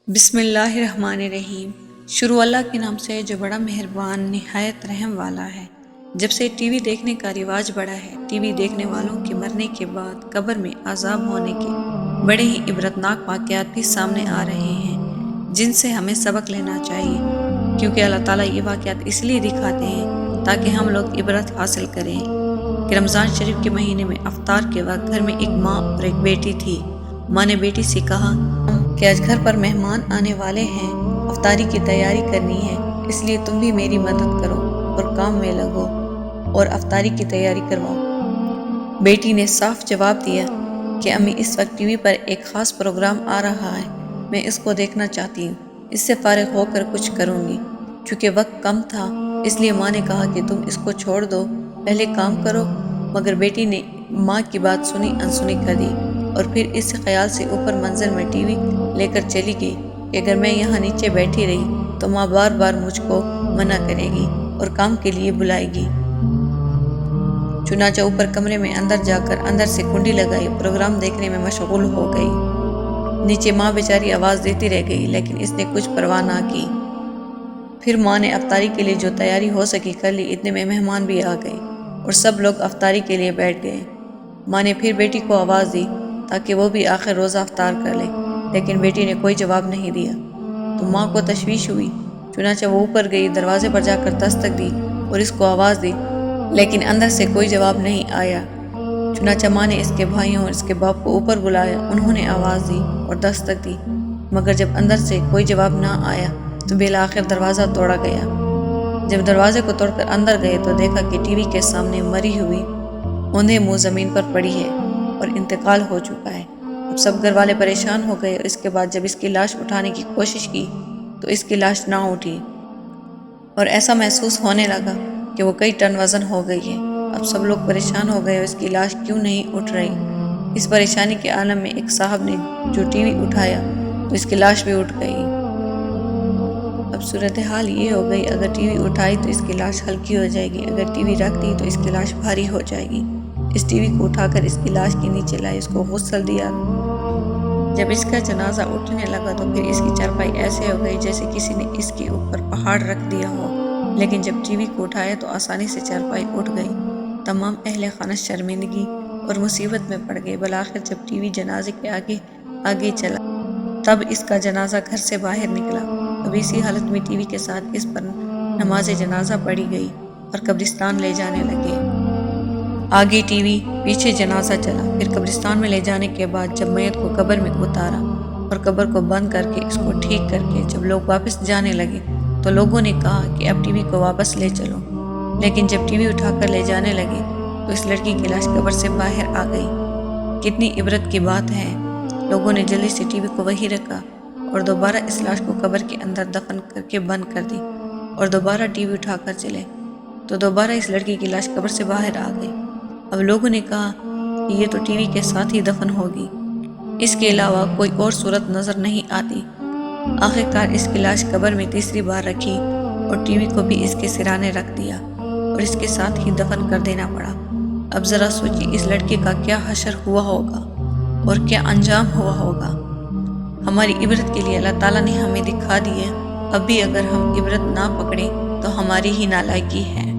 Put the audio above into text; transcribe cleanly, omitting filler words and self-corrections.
بسم اللہ الرحمن الرحیم۔ شروع اللہ کے نام سے جو بڑا مہربان نہایت رحم والا ہے۔ جب سے ٹی وی دیکھنے کا رواج بڑھا ہے، ٹی وی دیکھنے والوں کے مرنے کے بعد قبر میں عذاب ہونے کے بڑے ہی عبرتناک واقعات بھی سامنے آ رہے ہیں، جن سے ہمیں سبق لینا چاہیے، کیونکہ اللہ تعالیٰ یہ واقعات اس لیے دکھاتے ہیں تاکہ ہم لوگ عبرت حاصل کریں کہ رمضان شریف کے مہینے میں افطار کے وقت گھر میں ایک ماں اور ایک بیٹی تھی۔ ماں نے بیٹی سے کہا کہ آج گھر پر مہمان آنے والے ہیں، افطاری کی تیاری کرنی ہے، اس لیے تم بھی میری مدد کرو اور کام میں لگو اور افطاری کی تیاری کرواؤ۔ بیٹی نے صاف جواب دیا کہ امی، اس وقت ٹی وی پر ایک خاص پروگرام آ رہا ہے، میں اس کو دیکھنا چاہتی ہوں، اس سے فارغ ہو کر کچھ کروں گی۔ چونکہ وقت کم تھا، اس لیے ماں نے کہا کہ تم اس کو چھوڑ دو، پہلے کام کرو، مگر بیٹی نے ماں کی بات سنی انسنی کر دی اور پھر اس خیال سے اوپر منزل میں ٹی وی لے کر چلی گئی کہ اگر میں یہاں نیچے بیٹھی رہی تو ماں بار بار مجھ کو منع کرے گی اور کام کے لیے بلائے گی۔ چنانچہ اوپر کمرے میں اندر جا کر اندر سے کنڈی لگائی، پروگرام دیکھنے میں مشغول ہو گئی۔ نیچے ماں بیچاری آواز دیتی رہ گئی، لیکن اس نے کچھ پرواہ نہ کی۔ پھر ماں نے افطاری کے لیے جو تیاری ہو سکی کر لی، اتنے میں مہمان بھی آ گئے اور سب لوگ افطاری کے لیے بیٹھ گئے۔ ماں نے پھر بیٹی کو آواز دی تاکہ وہ بھی آخر روزہ افطار کر لے، لیکن بیٹی نے کوئی جواب نہیں دیا تو ماں کو تشویش ہوئی۔ چنانچہ وہ اوپر گئی، دروازے پر جا کر دستک دی اور اس کو آواز دی، لیکن اندر سے کوئی جواب نہیں آیا۔ چنانچہ ماں نے اس کے بھائیوں اور اس کے باپ کو اوپر بلایا، انہوں نے آواز دی اور دستک دی، مگر جب اندر سے کوئی جواب نہ آیا تو بالآخر دروازہ توڑا گیا۔ جب دروازے کو توڑ کر اندر گئے تو دیکھا کہ ٹی وی کے سامنے مری ہوئی اوندھے منہ زمین پر پڑی ہے اور انتقال ہو چکا ہے۔ اب سب گھر والے پریشان ہو گئے۔ اس کے بعد جب اس کی لاش اٹھانے کی کوشش کی تو اس کی لاش نہ اٹھی اور ایسا محسوس ہونے لگا کہ وہ کئی ٹن وزن ہو گئی ہے۔ اب سب لوگ پریشان ہو گئے، اس کی لاش کیوں نہیں اٹھ رہی۔ اس پریشانی کے عالم میں ایک صاحب نے جو ٹی وی اٹھایا تو اس کی لاش بھی اٹھ گئی۔ اب صورتحال یہ ہو گئی، اگر ٹی وی اٹھائی تو اس کی لاش ہلکی ہو جائے گی، اگر ٹی وی رکھ دی تو اس کی لاش بھاری ہو جائے گی۔ اس ٹی وی کو اٹھا کر اس کی لاش کے نیچے لائے، اس کو غسل دیا۔ جب اس کا جنازہ اٹھنے لگا تو پھر اس کی چارپائی ایسے ہو گئی جیسے کسی نے اس کے اوپر پہاڑ رکھ دیا ہو، لیکن جب ٹی وی کو اٹھایا تو آسانی سے چارپائی اٹھ گئی۔ تمام اہل خانہ شرمندگی اور مصیبت میں پڑ گئے۔ بالآخر جب ٹی وی جنازے کے آگے چلا تب اس کا جنازہ گھر سے باہر نکلا۔ اب اسی حالت میں ٹی وی کے ساتھ اس پر نماز جنازہ پڑھی گئی اور قبرستان لے جانے لگے۔ آگے ٹی وی، پیچھے جنازہ چلا۔ پھر قبرستان میں لے جانے کے بعد جب میت کو قبر میں اتارا اور قبر کو بند کر کے اس کو ٹھیک کر کے جب لوگ واپس جانے لگے تو لوگوں نے کہا کہ اب ٹی وی کو واپس لے چلو، لیکن جب ٹی وی اٹھا کر لے جانے لگے تو اس لڑکی کی لاش قبر سے باہر آ گئی۔ کتنی عبرت کی بات ہے۔ لوگوں نے جلدی سے ٹی وی کو وہیں رکھا اور دوبارہ اس لاش کو قبر کے اندر دفن کر کے بند کر دی اور دوبارہ ٹی وی اٹھا کر چلے تو دوبارہ اس لڑکی کی لاش قبر سے باہر آ گئی۔ اب لوگوں نے کہا کہ یہ تو ٹی وی کے ساتھ ہی دفن ہوگی، اس کے علاوہ کوئی اور صورت نظر نہیں آتی۔ آخرکار اس کی لاش قبر میں تیسری بار رکھی اور ٹی وی کو بھی اس کے سرانے رکھ دیا اور اس کے ساتھ ہی دفن کر دینا پڑا۔ اب ذرا سوچیے اس لڑکے کا کیا حشر ہوا ہوگا اور کیا انجام ہوا ہوگا۔ ہماری عبرت کے لیے اللہ تعالیٰ نے ہمیں دکھا دی ہے، اب بھی اگر ہم عبرت نہ پکڑیں تو ہماری ہی نالائکی ہے۔